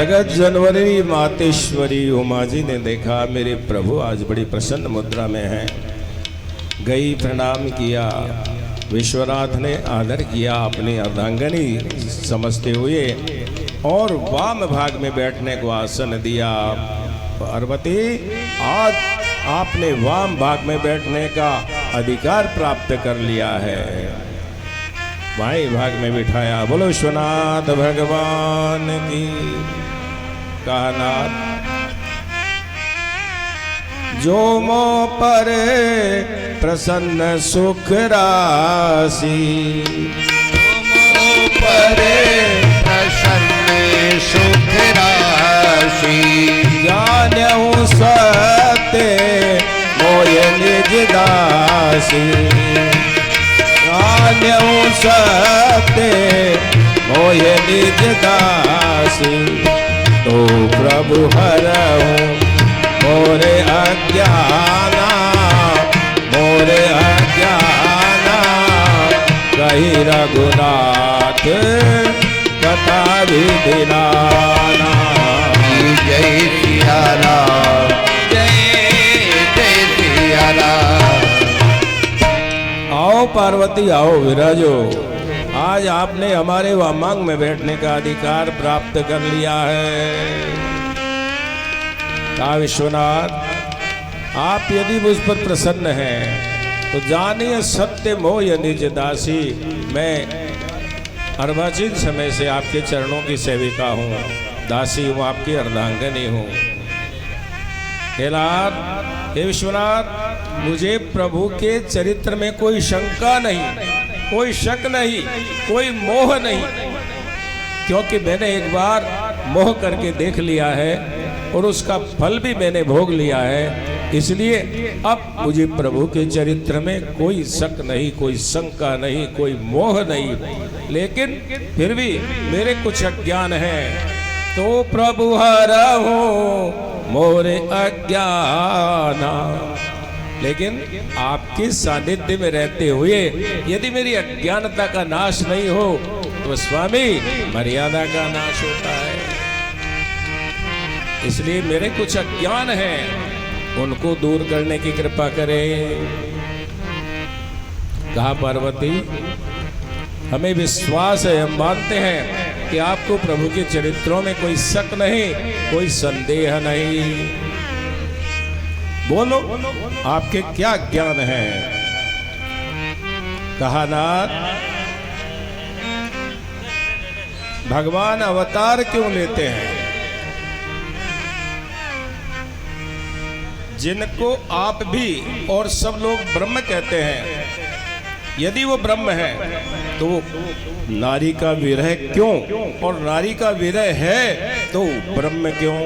जगत जनवरी मातेश्वरी उमा जी ने देखा मेरे प्रभु आज बड़ी प्रसन्न मुद्रा में हैं। गई प्रणाम किया, विश्वनाथ ने आदर किया अपनी अर्धांगनी समझते हुए और वाम भाग में बैठने को आसन दिया। पार्वती आज आपने वाम भाग में बैठने का अधिकार प्राप्त कर लिया है। बाएं भाग में बिठाया। बोलो विश्वनाथ भगवान की। कहा नाथ जो मो पर प्रसन्न सुख राशि, पर प्रसन्न सुख राशि, जान्यहु सत्य मोय निज दासी, जान्यहु सत्य मोय निज दासी, तो प्रभु हरहु मोरे अज्ञाना, मोरे अज्ञाना, कही रघुनाथ कथा विधि नाना। जय सिया राम, जय जय सिया राम। आओ पार्वती आओ विराजो, आज आपने हमारे वामांग में बैठने का अधिकार प्राप्त कर लिया है। कहा विश्वनाथ आप यदि मुझ पर प्रसन्न हैं तो जानिए सत्य मोह निज दासी, मैं अर्वाचीन समय से आपके चरणों की सेविका हूँ, दासी हूँ, आपकी अर्धांगनी हूँ। हे विश्वनाथ मुझे प्रभु के चरित्र में कोई शंका नहीं, कोई शक नहीं, कोई मोह नहीं, क्योंकि मैंने एक बार मोह करके देख लिया है और उसका फल भी मैंने भोग लिया है। इसलिए अब मुझे प्रभु के चरित्र में कोई शक नहीं, कोई शंका नहीं, कोई मोह नहीं। लेकिन फिर भी मेरे कुछ अज्ञान है, तो प्रभु हरहु मोरे अज्ञाना। लेकिन आपके सानिध्य में रहते हुए यदि मेरी अज्ञानता का नाश नहीं हो तो स्वामी मर्यादा का नाश होता है। इसलिए मेरे कुछ अज्ञान हैं, उनको दूर करने की कृपा करें। कहा पार्वती हमें विश्वास है, हम मानते हैं कि आपको प्रभु के चरित्रों में कोई शक नहीं, कोई संदेह नहीं। बोलो आपके क्या ज्ञान है। कहा नाथ भगवान अवतार क्यों लेते हैं? जिनको आप भी और सब लोग ब्रह्म कहते हैं, यदि वो ब्रह्म है तो नारी का विरह क्यों, और नारी का विरह है तो ब्रह्म क्यों?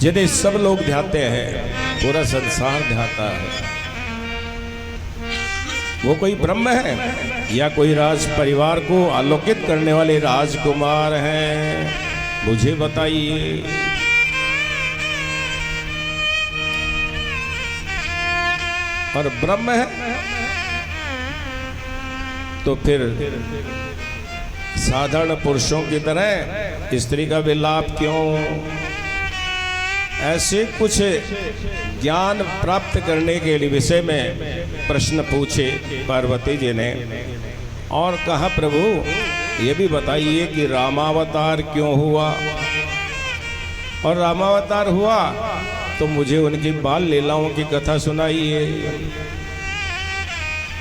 जिन्हें सब लोग ध्याते हैं, पूरा संसार ध्याता है, वो कोई ब्रह्म है या कोई राज परिवार को आलोकित करने वाले राजकुमार हैं? मुझे बताइए। और ब्रह्म है तो फिर साधारण पुरुषों की तरह स्त्री का विलाप क्यों? ऐसे कुछ ज्ञान प्राप्त करने के लिए विषय में प्रश्न पूछे पार्वती जी ने और कहा प्रभु ये भी बताइए कि रामावतार क्यों हुआ, और रामावतार हुआ तो मुझे उनकी बाल लीलाओं की कथा सुनाइए,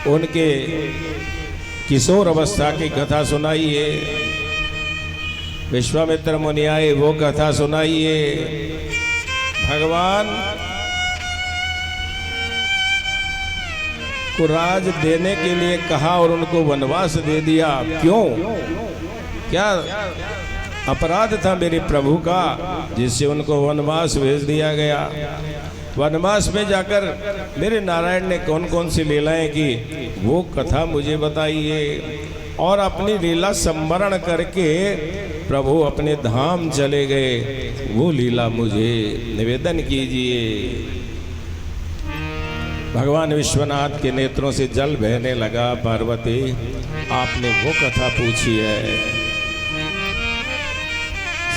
उनके किशोर अवस्था की कथा सुनाइए, विश्वामित्र मुनि आए वो कथा सुनाइए। भगवान को राज देने के लिए कहा और उनको वनवास दे दिया, क्यों? क्या अपराध था मेरे प्रभु का जिससे उनको वनवास भेज दिया गया? वनवास में जाकर मेरे नारायण ने कौन कौन सी लीलाएं की वो कथा मुझे बताइए, और अपनी लीला स्मरण करके प्रभु अपने धाम चले गए वो लीला मुझे निवेदन कीजिए। भगवान विश्वनाथ के नेत्रों से जल बहने लगा। पार्वती, आपने वो कथा पूछी है,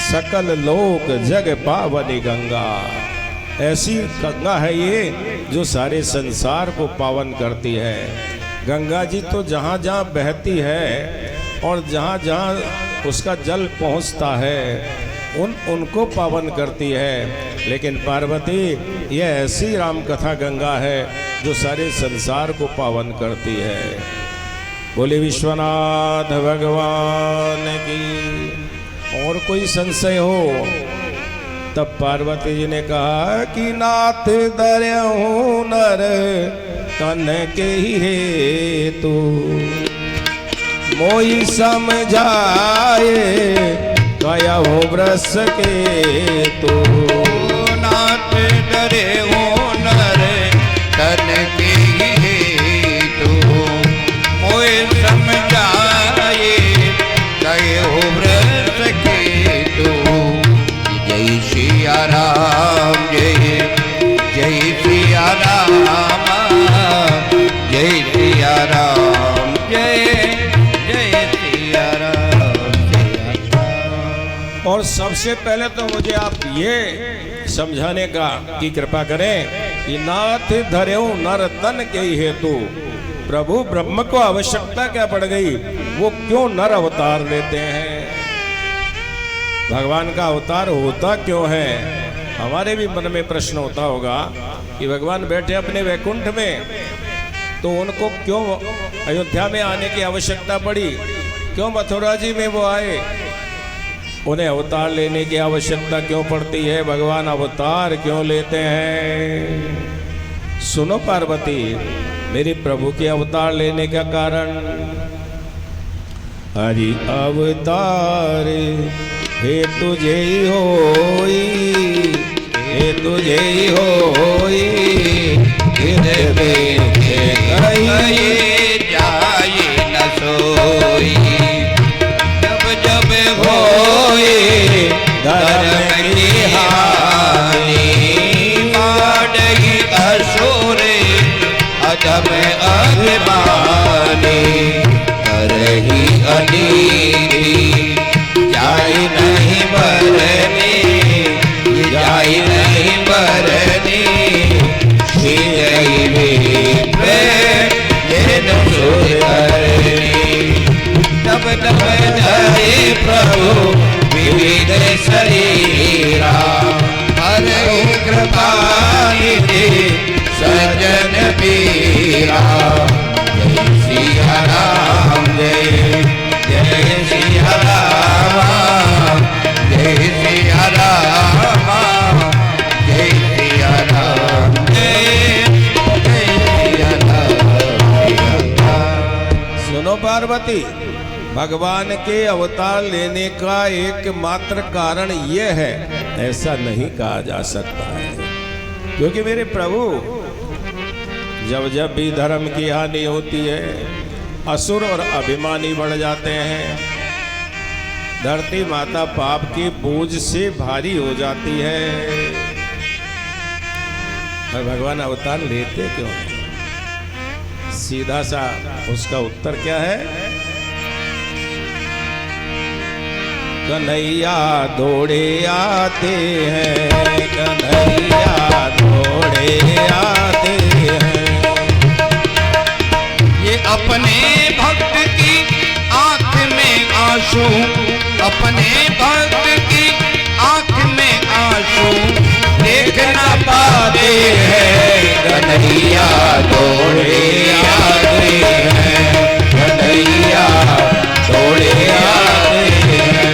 सकल लोक जग पावनी गंगा। ऐसी गंगा है ये जो सारे संसार को पावन करती है। गंगा जी तो जहाँ जहाँ बहती है और जहाँ जहाँ उसका जल पहुँचता है उनको पावन करती है। लेकिन पार्वती, यह ऐसी राम कथा गंगा है जो सारे संसार को पावन करती है। बोले विश्वनाथ भगवान की। और कोई संशय हो तब पार्वती जी ने कहा कि नाथ दर्यहु नर तन के हे तू मोई समझाए कयहु व्रस के तू। नाथ दर्यहु नर तन के हे तू मोई समझाए कयहु व्रस के तू। जय सिया राम, जय जय सिया राम, जय सिया राम, जय जय सिया राम, सिया राम। और सबसे पहले तो मुझे आप ये समझाने का की कृपा करें कि नाथ धर्यो नर तन के हेतु। प्रभु ब्रह्म को आवश्यकता क्या पड़ गई, वो क्यों नर अवतार लेते हैं? भगवान का अवतार होता क्यों है? हमारे भी मन में प्रश्न होता होगा कि भगवान बैठे अपने वैकुंठ में, तो उनको क्यों अयोध्या में आने की आवश्यकता पड़ी? क्यों मथुरा जी में वो आए? उन्हें अवतार लेने की आवश्यकता क्यों पड़ती है? भगवान अवतार क्यों लेते हैं? सुनो पार्वती, मेरे प्रभु के अवतार लेने का कारण, हरि अवतार हे तुझे ही होई, हे तुझे ही होई, हृदय कहीं जाए न सोई। जब जब होए धर्म की हानि, माडही असुरे अधम अभिमानी। करही अनीति जाय नहीं बरनी, जाय नहीं बरनी। जय तब तब धरे प्रभु विविध शरीरा, हरे कृपा निधि सजन पीरा। जय सिया राम, जय जय सिया राम, जय सिया राम, जय सिया राम, जय जय सिया राम। सुनो पार्वती, भगवान के अवतार लेने का एकमात्र कारण यह है, ऐसा नहीं कहा जा सकता है। क्योंकि मेरे प्रभु, जब जब भी धर्म की हानि होती है, असुर और अभिमानी बढ़ जाते हैं, धरती माता पाप के बोझ से भारी हो जाती है, और भगवान अवतार लेते क्यों हैं? सीधा सा उसका उत्तर क्या है? कन्हैया दौड़े आते हैं, कन्हैया दौड़े आते हैं। ये अपने भक्त की आंख में आंसू, अपने भक्त की आंख में आंसू देख न पाते हैं। कन्हैया दौड़े आते हैं, कन्हैया दौड़े आते हैं।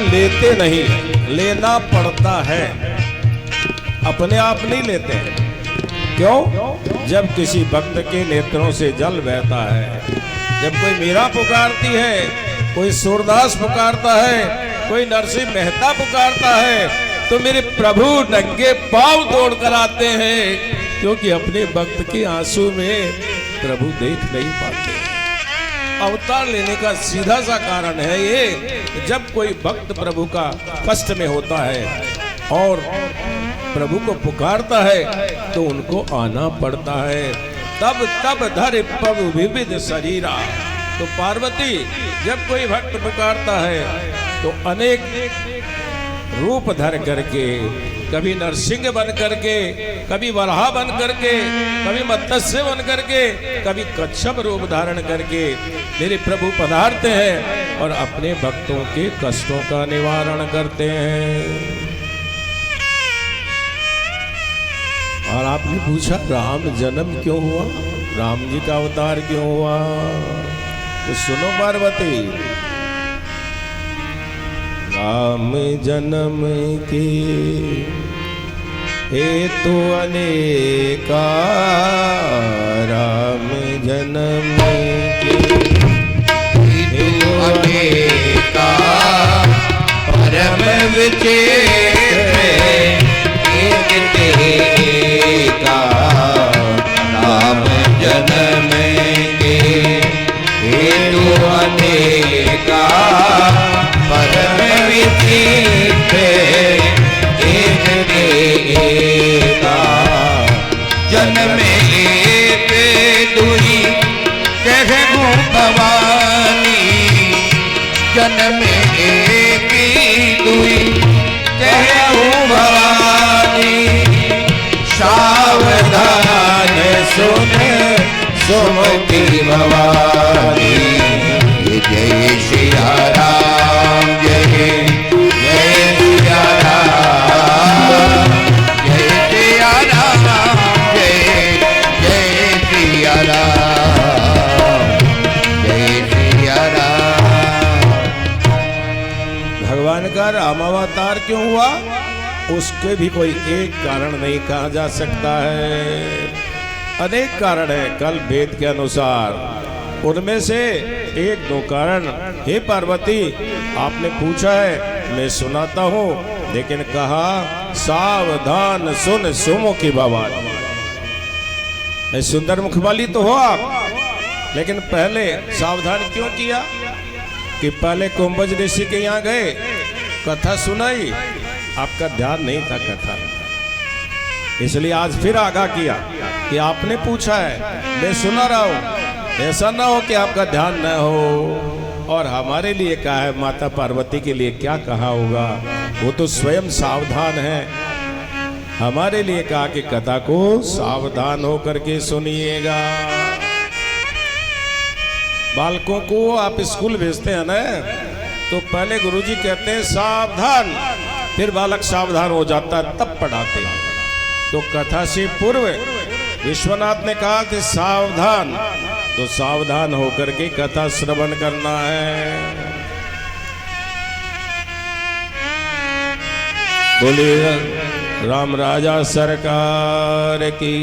लेते नहीं, लेना पड़ता है, अपने आप नहीं लेते हैं। क्यों? जब किसी भक्त के नेत्रों से जल बहता है, जब कोई मीरा पुकारती है, कोई सूरदास पुकारता है, कोई नरसिंह मेहता पुकारता है, तो मेरे प्रभु नंगे पांव तोड़ कर आते हैं, क्योंकि अपने भक्त के आंसू में प्रभु देख नहीं पाते। अवतार लेने का सीधा सा कारण है ये, जब कोई भक्त प्रभु का कष्ट में होता है और प्रभु को पुकारता है तो उनको आना पड़ता है। तब तब धर प्रभु विविध शरीरा। तो पार्वती जब कोई भक्त पुकारता है तो अनेक रूप धर करके, कभी नरसिंह बन करके, कभी वराह बन करके, कभी मत्स्य बन करके, कभी कच्छप रूप धारण करके मेरे प्रभु पधारते हैं और अपने भक्तों के कष्टों का निवारण करते हैं। और आपने पूछा राम जन्म क्यों हुआ, राम जी का अवतार क्यों हुआ? तो सुनो पार्वती, राम जन्म के हेतु अनेका, राम जन्म के हेतु अनेका, परम विचेर एक तेका। राम जन्म के हेतु अनेका, परम विचित्र एक तेका। जन्म एक दुई कहूँ भवानी, जन्म एक दुई कहूँ भवानी। सावधान सुन सुमति भवानी। जय सिया राम, जय जय सिया राम, जय सिया राम, जय जय सिया राम, जय सिया राम। भगवान का रामावतार क्यों हुआ? उसके भी कोई एक कारण नहीं कहा जा सकता है, अनेक कारण है कल वेद के अनुसार। उनमें से एक दो कारण हे पार्वती आपने पूछा है, मैं सुनाता हूँ, लेकिन कहा सावधान सुन सुमुखी भवानी। मैं सुंदर मुख वाली तो हो आप, लेकिन पहले सावधान क्यों किया कि पहले कुंभज ऋषि के यहाँ गए, कथा सुनाई, आपका ध्यान नहीं था कथा, इसलिए आज फिर आगाह किया कि आपने पूछा है, मैं सुना रहा हूं, ऐसा ना हो कि आपका ध्यान न हो। और हमारे लिए कहा है, माता पार्वती के लिए क्या कहा होगा, वो तो स्वयं सावधान है। हमारे लिए कहा कि कथा को सावधान होकर के सुनिएगा। बालकों को आप स्कूल भेजते हैं ना, तो पहले गुरुजी कहते हैं सावधान, फिर बालक सावधान हो जाता है तब पढ़ाते हैं। तो कथा से पूर्व विश्वनाथ ने कहा कि सावधान, तो सावधान होकर के कथा श्रवण करना है। बोलिए राम राजा सरकार की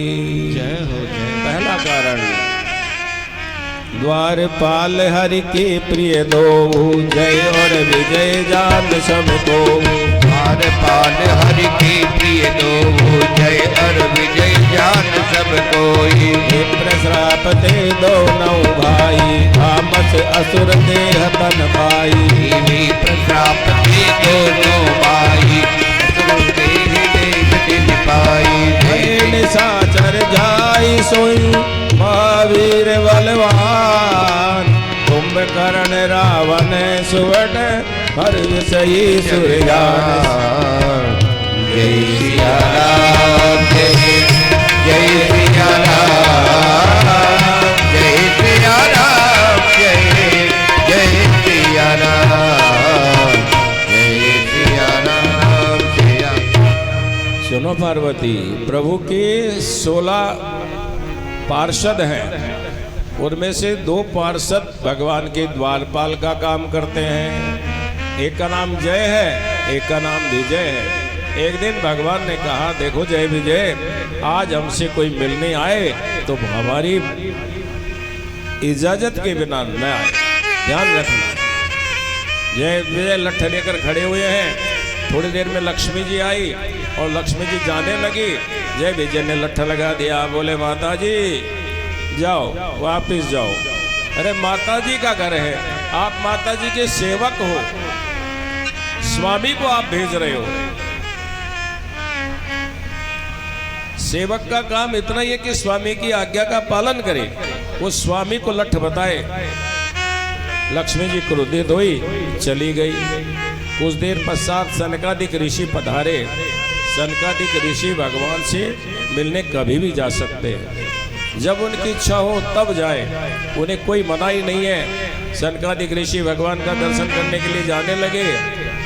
जय हो जय। पहला कारण, द्वारपाल हरि के प्रिय दो, जय और विजय जान सबको। द्वारपाल हरि के प्रिय दो, जय और विजय जान सब कोई। प्रश्राप ते दो नौ भाई, तामस असुर देह तन पाई। प्रश्राप ते दोनों भाई, असुर देह तिन पाई। निशाचर जाई सोई महावीर बलवान, कुंभकर्ण रावण सुवट हर विषयी सुरजान। जय सिया राम, जय जय सिया राम, जय सिया राम, जय जय सिया राम, जय सिया राम, सिया। सुनो पार्वती, प्रभु के 16 पार्षद हैं, उनमें से 2 पार्षद भगवान के द्वारपाल का काम करते हैं एक का नाम जय है, एक का नाम विजय है। एक दिन भगवान ने कहा, देखो जय विजय, आज हमसे कोई मिलने आए तो हमारी इजाजत के बिना न आए, ध्यान रखना। जय विजय लठ लेकर खड़े हुए हैं। थोड़ी देर में लक्ष्मी जी आई और लक्ष्मी जी जाने लगी। जय विजय ने लठ लगा दिया, बोले माता जी जाओ, वापिस जाओ। अरे माता जी का घर है, आप माता जी के सेवक हो, स्वामी को आप भेज रहे हो। सेवक का काम इतना ही है कि स्वामी की आज्ञा का पालन करे, वो स्वामी को लठ बताए। लक्ष्मी जी क्रोधित हुई, चली गई। कुछ देर पश्चात सनकादिक ऋषि पधारे। सनकादिक ऋषि भगवान से मिलने कभी भी जा सकते हैं, जब उनकी इच्छा हो तब जाए, उन्हें कोई मनाही नहीं है। सनकादिक ऋषि भगवान का दर्शन करने के लिए जाने लगे।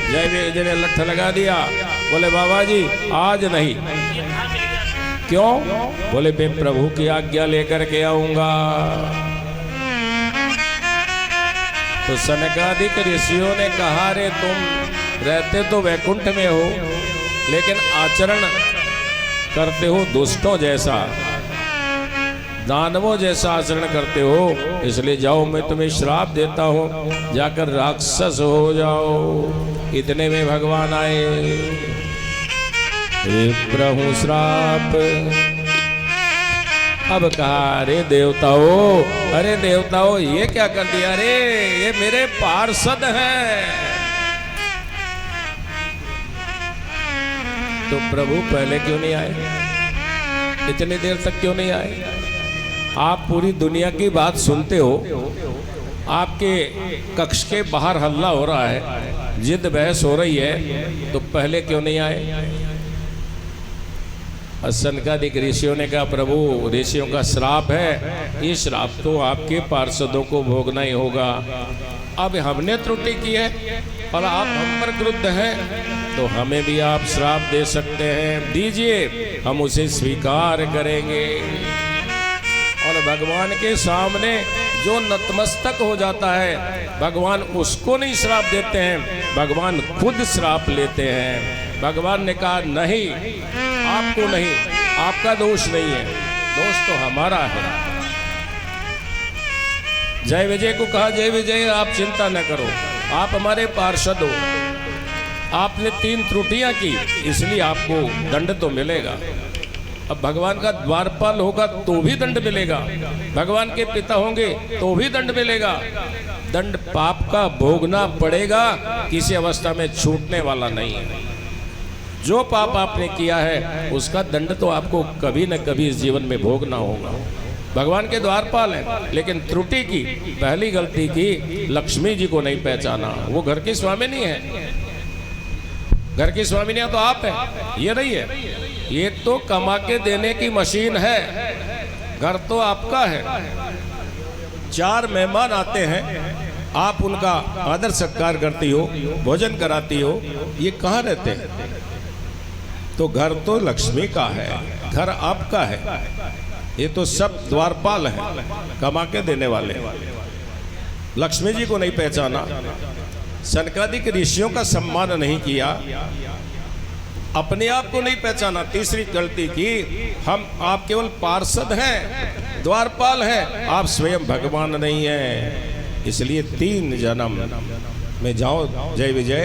जय विजय ने लठ लगा दिया, बोले बाबा जी आज नहीं। क्यों? बोले मैं प्रभु की आज्ञा लेकर के आऊंगा। तो सनकादिक ऋषियों ने कहा, रे तुम रहते तो वैकुंठ में हो, लेकिन आचरण करते हो दुष्टों जैसा, दानवों जैसा आचरण करते हो, इसलिए जाओ मैं तुम्हें श्राप देता हूँ, जाकर राक्षस हो जाओ। इतने में भगवान आए। प्रभु श्राप। अब कहा, अरे देवताओं, अरे देवताओं ये क्या कर दिया रे, ये मेरे पार्षद हैं। तो प्रभु पहले क्यों नहीं आए, इतनी देर तक क्यों नहीं आए? आप पूरी दुनिया की बात सुनते हो, आपके कक्ष के बाहर हल्ला हो रहा है, जिद बहस हो रही है, तो पहले क्यों नहीं आए? सनकादिक ऋषियों ने कहा, प्रभु ऋषियों का श्राप है, ये श्राप तो आपके पार्षदों को भोगना ही होगा। अब हमने त्रुटि की है और आप हम पर क्रुद्ध हैं, तो हमें भी आप श्राप दे सकते हैं, दीजिए, हम उसे स्वीकार करेंगे। और भगवान के सामने जो नतमस्तक हो जाता है, भगवान उसको नहीं श्राप देते हैं, भगवान खुद श्राप लेते हैं। भगवान ने कहा, नहीं, आपको नहीं, आपका दोष नहीं है, दोष तो हमारा है। जय विजय को कहा, जय विजय आप चिंता न करो, आप हमारे पार्षद हो, आपने 3 त्रुटियां की, इसलिए आपको दंड तो मिलेगा। अब भगवान का द्वारपाल होगा तो भी दंड मिलेगा, भगवान के पिता होंगे तो भी दंड मिलेगा। दंड पाप का भोगना पड़ेगा, किसी अवस्था में छूटने वाला नहीं है। जो पाप आपने किया है उसका दंड तो आपको कभी न कभी इस जीवन में भोगना होगा। भगवान के द्वारपाल हैं, लेकिन त्रुटि की, पहली गलती की, लक्ष्मी जी को नहीं पहचाना। वो घर की स्वामिनी है, घर की स्वामिनी तो आप है, ये नहीं है। ये तो कमा के देने की मशीन है, घर तो आपका है। 4 मेहमान आते हैं, आप उनका आदर सत्कार करती हो, भोजन कराती हो, ये कहाँ रहते हैं? तो घर तो लक्ष्मी का है, घर आपका है। ये तो सब द्वारपाल हैं, कमा के देने वाले। लक्ष्मी जी को नहीं पहचाना, सनकादिक ऋषियों का सम्मान नहीं किया, अपने आप को नहीं पहचाना। तीसरी गलती की, हम आप केवल पार्षद हैं, द्वारपाल हैं, आप स्वयं भगवान नहीं हैं। इसलिए 3 जन्म में जाओ जय विजय,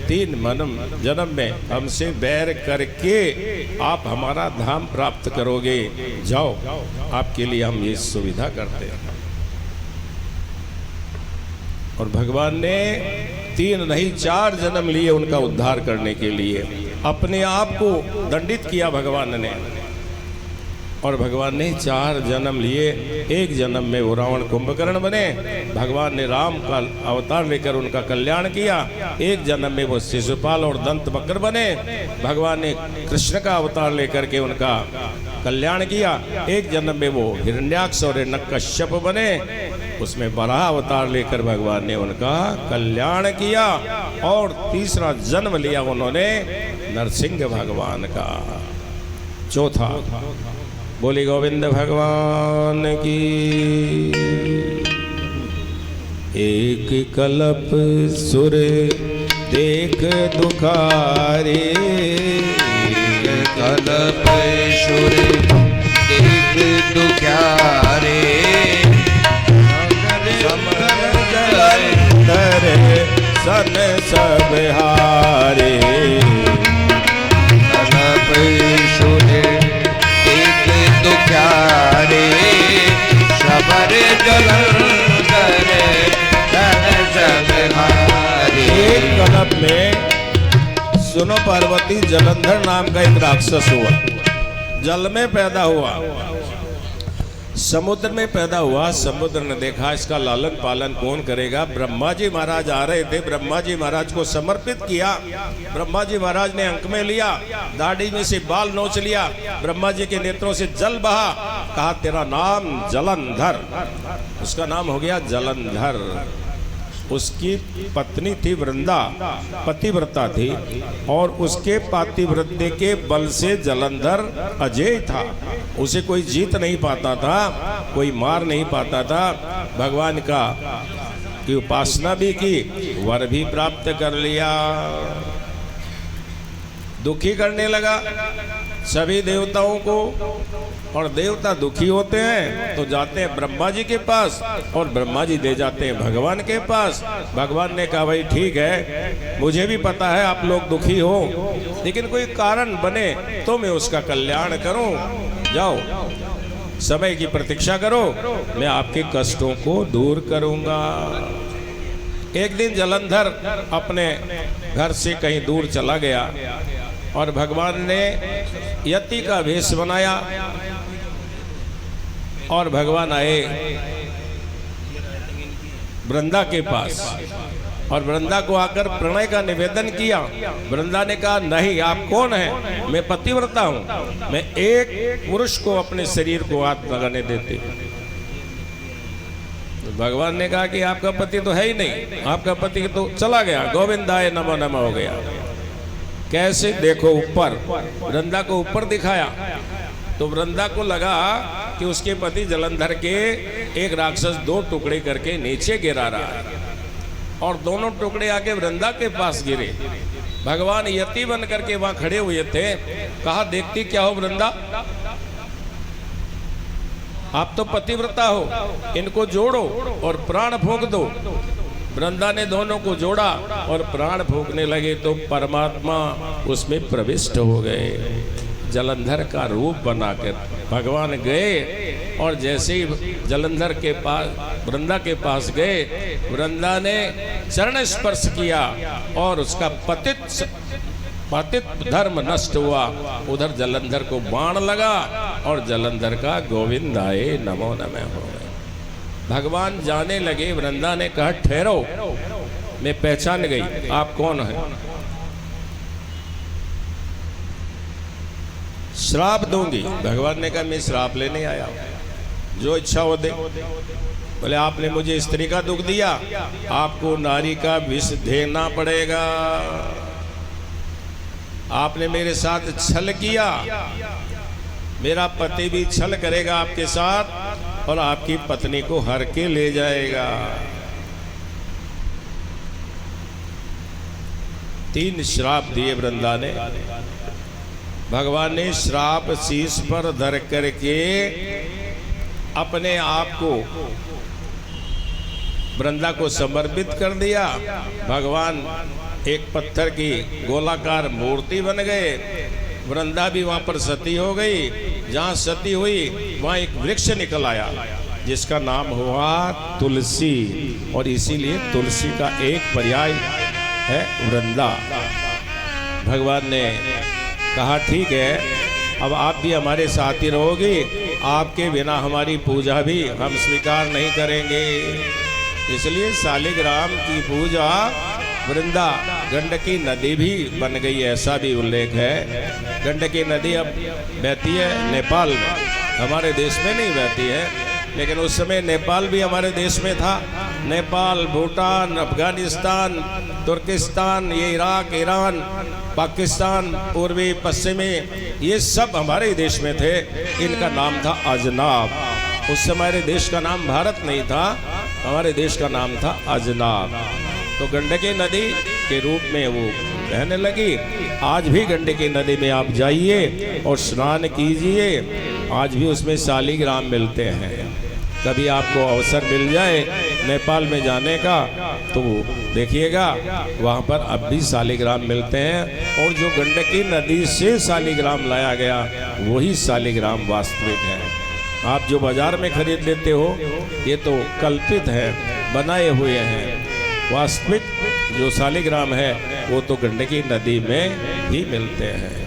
3 जन्म में हमसे बैर करके आप हमारा धाम प्राप्त करोगे। जाओ, आपके लिए हम ये सुविधा करते हैं। और भगवान ने 3 नहीं 4 जन्म लिए उनका उद्धार करने के लिए। अपने आप को दंडित किया भगवान ने, और भगवान ने 4 जन्म लिए। एक जन्म में वो रावण कुंभकर्ण बने, भगवान ने राम का अवतार लेकर उनका कल्याण किया। एक जन्म में वो शिशुपाल और दंत वक्र बने, भगवान ने कृष्ण का अवतार लेकर के उनका कल्याण किया। एक जन्म में वो हिरण्याक्ष और हिरण्यकश्यप बने, उसमें बराह अवतार लेकर भगवान ने उनका कल्याण किया। और तीसरा जन्म लिया उन्होंने नरसिंह भगवान का। चौथा, बोली गोविंद भगवान की। एक कलप सुर देख दुखारे, कलप सुर देख दुख्यारे, जलंधर सन सब हारे। कलप सुर देख दुख्यारे, शबर जलंधर सन सब हारे। एक कलप में सुनो पार्वती, जलंधर नाम का एक राक्षस हुआ, जल में पैदा हुआ, समुद्र में पैदा हुआ। समुद्र ने देखा इसका लालन पालन कौन करेगा। ब्रह्मा जी महाराज आ रहे थे, ब्रह्मा जी महाराज को समर्पित किया। ब्रह्मा जी महाराज ने अंक में लिया, दाढ़ी में से बाल नोच लिया, ब्रह्मा जी के नेत्रों से जल बहा, कहा तेरा नाम जलंधर। उसका नाम हो गया जलंधर। उसकी पत्नी थी वृंदा, पतिव्रता थी, और उसके पातिव्रत्य के बल से जलंधर अजय था। उसे कोई जीत नहीं पाता था, कोई मार नहीं पाता था। भगवान का की उपासना भी की, वर भी प्राप्त कर लिया। दुखी करने लगा सभी देवताओं को, और देवता दुखी होते हैं तो जाते हैं ब्रह्मा जी के पास, और ब्रह्मा जी दे जाते हैं भगवान के पास। भगवान ने कहा भाई ठीक है, मुझे भी पता है आप लोग दुखी हो, लेकिन कोई कारण बने तो मैं उसका कल्याण करूं। जाओ समय की प्रतीक्षा करो, मैं आपके कष्टों को दूर करूंगा। एक दिन जलंधर अपने घर से कहीं दूर चला गया, और भगवान ने यति का वेश बनाया, और भगवान आए वृंदा के पास, और वृंदा को आकर प्रणय का निवेदन किया। वृंदा ने कहा नहीं, आप कौन हैं? मैं पतिव्रता हूं, मैं एक पुरुष को अपने शरीर को हाथ लगाने देती। तो भगवान ने कहा कि आपका पति तो है ही नहीं, आपका पति तो चला गया, गोविंदाय नमो नमः हो गया। कैसे? देखो ऊपर, वृंदा को ऊपर दिखाया, तो वृंदा को लगा कि उसके पति जलंधर के एक राक्षस दो टुकड़े करके नीचे गिरा रहा है, और दोनों टुकड़े आके वृंदा के पास गिरे। भगवान यति बन करके वहां खड़े हुए थे। कहा देखती क्या हो वृंदा, आप तो पतिव्रता हो, इनको जोड़ो और प्राण फूंक दो। वृंदा ने दोनों को जोड़ा और प्राण फूंकने लगे तो परमात्मा उसमें प्रविष्ट हो गए। जलंधर का रूप बनाकर भगवान गए, और जैसे ही जलंधर के पास वृंदा के पास गए, वृंदा ने चरण स्पर्श किया और उसका पतित धर्म नष्ट हुआ। उधर जलंधर को बाण लगा और जलंधर का गोविंदाय नमो नमः हो गया। भगवान जाने लगे, वृंदा ने कहा ठहरो, मैं पहचान गई आप कौन हैं। श्राप दूंगी। भगवान ने कहा मैं श्राप लेने आया हूं, जो इच्छा हो दे। बोले आपने मुझे स्त्री का दुख दिया, आपको नारी का विष देना पड़ेगा। आपने मेरे साथ छल किया, मेरा पति भी छल करेगा आपके साथ, और आपकी पत्नी को हर के ले जाएगा। 3 श्राप दिए वृंदा ने। भगवान ने श्राप शीश पर धर करके अपने आप को वृंदा को समर्पित कर दिया। भगवान एक पत्थर की गोलाकार मूर्ति बन गए। वृंदा भी वहां पर सती हो गई। जहां सती हुई वहां एक वृक्ष निकल आया जिसका नाम हुआ तुलसी, और इसीलिए तुलसी का एक पर्याय है वृंदा। भगवान ने कहा ठीक है, अब आप भी हमारे साथ ही रहोगे, आपके बिना हमारी पूजा भी हम स्वीकार नहीं करेंगे। इसलिए शालिग्राम की पूजा वृंदा गंडकी नदी भी बन गई, ऐसा भी उल्लेख है। गंडकी नदी अब बहती है नेपाल में, हमारे देश में नहीं बहती है, लेकिन उस समय नेपाल भी हमारे देश में था। नेपाल, भूटान, अफगानिस्तान, तुर्किस्तान, ये इराक, ईरान, पाकिस्तान, पूर्वी पश्चिमी, ये सब हमारे देश में थे। इनका नाम था अजनाब। उस समय हमारे देश का नाम भारत नहीं था, हमारे देश का नाम था अजनाब। तो गंडकी नदी के रूप में वो बहने लगी। आज भी गंडकी नदी में आप जाइए और स्नान कीजिए, आज भी उसमें शालिग्राम मिलते हैं। कभी आपको अवसर मिल जाए नेपाल में जाने का तो देखिएगा, वहाँ पर अब भी शालिग्राम मिलते हैं। और जो गंडकी नदी से शालिग्राम लाया गया वही शालिग्राम वास्तविक है। आप जो बाजार में खरीद लेते हो ये तो कल्पित है, बनाए हुए हैं। वास्तविक जो शालिग्राम है वो तो गंडकी नदी में ही मिलते हैं।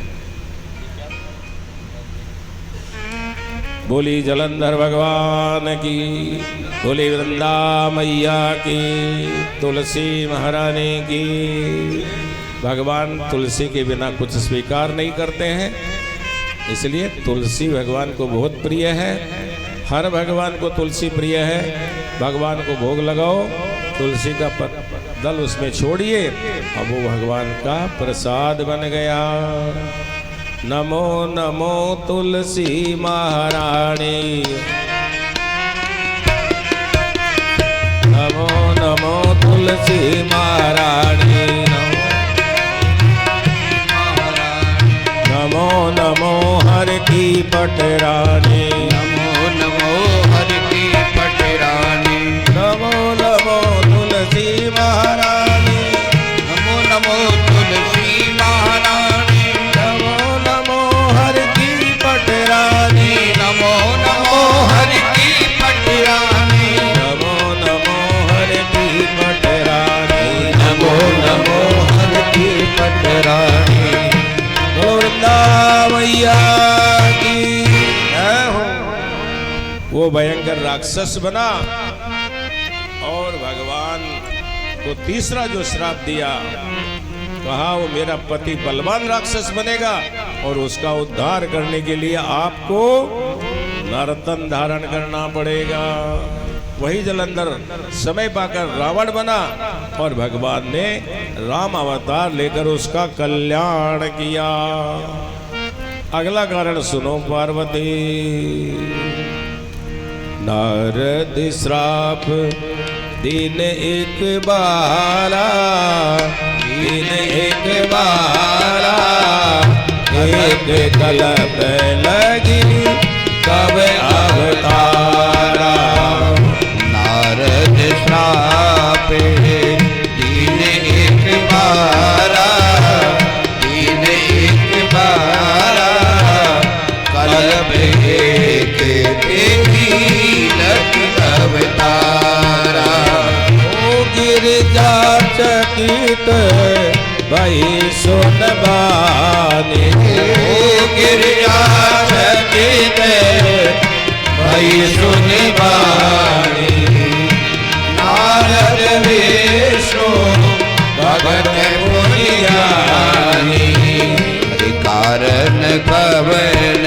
बोली जलंधर भगवान की, बोली वृंदा मैया की, तुलसी महारानी की। भगवान तुलसी के बिना कुछ स्वीकार नहीं करते हैं, इसलिए तुलसी भगवान को बहुत प्रिय है। हर भगवान को तुलसी प्रिय है। भगवान को भोग लगाओ, तुलसी का दल उसमें छोड़िए, अब वो भगवान का प्रसाद बन गया। नमो नमो तुलसी महारानी, नमो नमो तुलसी महारानी, नमो नमो हर की पटरानी, नमो नमो हरि की पटरानी, नमो नमो तुलसी महारानी, नमो नमो तुलसी महारानी, नमो नमो हर की पटरानी, नमो नमो हरि की पटरानी, नमो नमो हर की पटरानी, नमो नमो हरि की पटरानी। वृंदा मैया की जय हो। वो भयंकर राक्षस बना और भगवान को तीसरा जो श्राप दिया, कहा वो मेरा पति बलवान राक्षस बनेगा और उसका उद्धार करने के लिए आपको नर्तन धारण करना पड़ेगा। वही जलंधर समय पाकर रावण बना और भगवान ने राम अवतार लेकर उसका कल्याण किया। अगला कारण सुनो पार्वती। नारद श्राप दिन एक बारा, दिन एक बारा, एक कलप लगी कब अवतारा। नारद श्राप दीन एक बारा, दीन एक बारा, कल्प एक अवतारा। ओ गिरजा चकित भई सुन बानी, ओ गिरजा चकित भई सुन बानी। नारद विष्णु भगत मुनि ज्ञानी, कारण कवन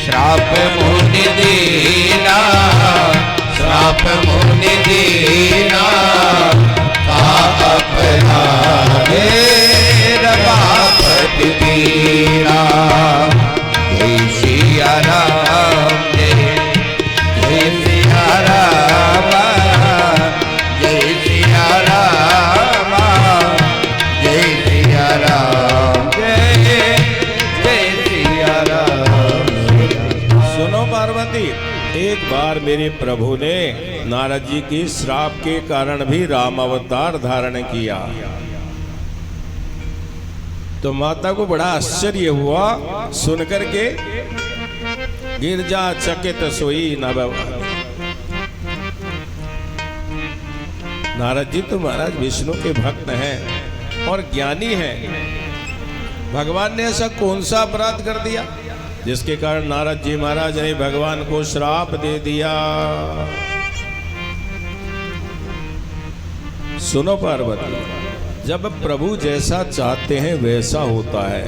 श्राप मुनि दीना, श्राप मुनि दीना, कहा अपना रमापति दीना। जय सिया राम, जय सिया राम, जय सिया राम, जय सिया राम, जय जय सिया राम। सुनो पार्वती, एक बार मेरे प्रभु ने नारद जी की श्राप के कारण भी राम अवतार धारण किया तो माता को बड़ा आश्चर्य हुआ सुनकर के। गिरजा चकित सोई नभ। नारद जी तो महाराज विष्णु के भक्त हैं और ज्ञानी हैं। भगवान ने ऐसा कौन सा अपराध कर दिया जिसके कारण नारद जी महाराज ने भगवान को श्राप दे दिया। सुनो पार्वती, जब प्रभु जैसा चाहते हैं वैसा होता है।